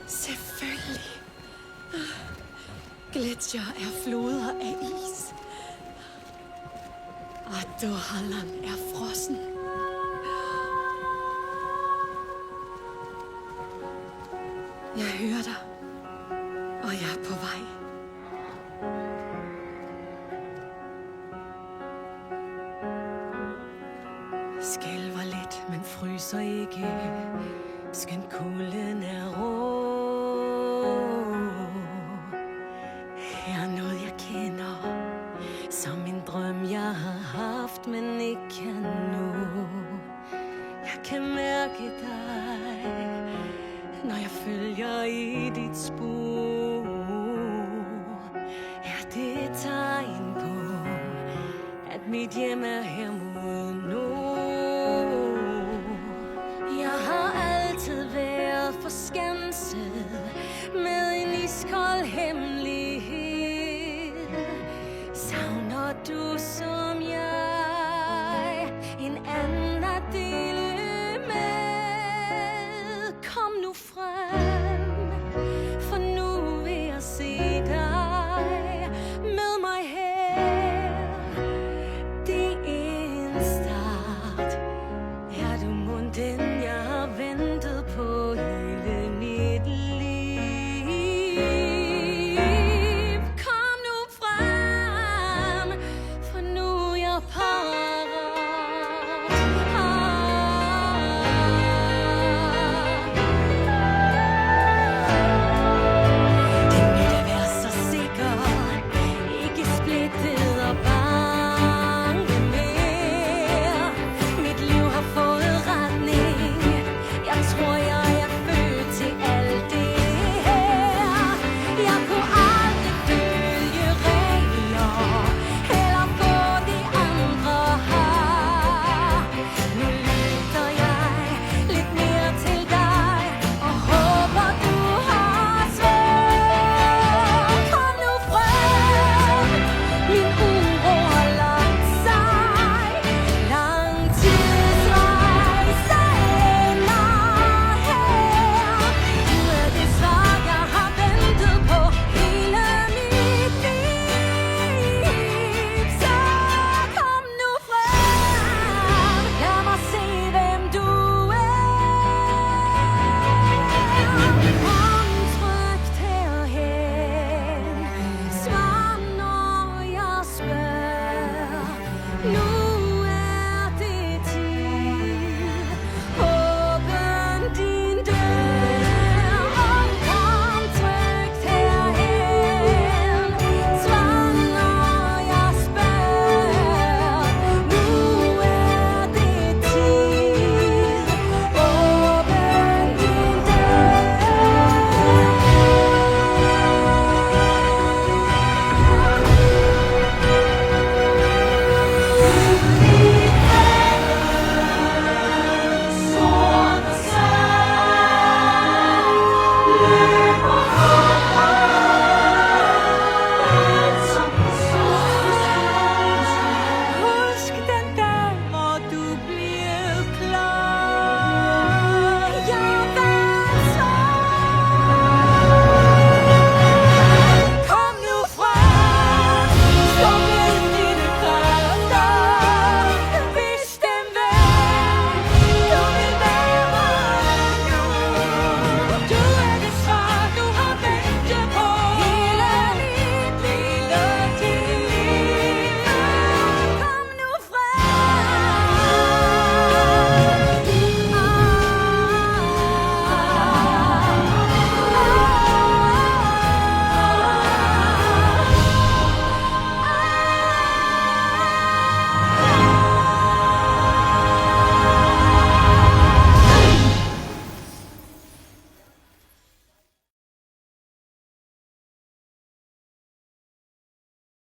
Selvfølgelig. Gletsjer er floder af is. Og Dødholland er frossen. Jeg hører dig, og jeg er på vej. Skælver lidt, men fryser ikke. Skønt kulden er rå. Her er noget, jeg kender. Som en drøm, jeg har haft, men ikke kan nå. Jeg kan mærke dig, når jeg følger i dit spor. Er det et tegn på, at mit hjem er her mod nord? Jeg har altid været forskanset med en iskold hemmelighed. Savner du som jeg en anden at dele med? Kom nu frem, for nu vil jeg se dig med mig her. Det er en start. Er du mon den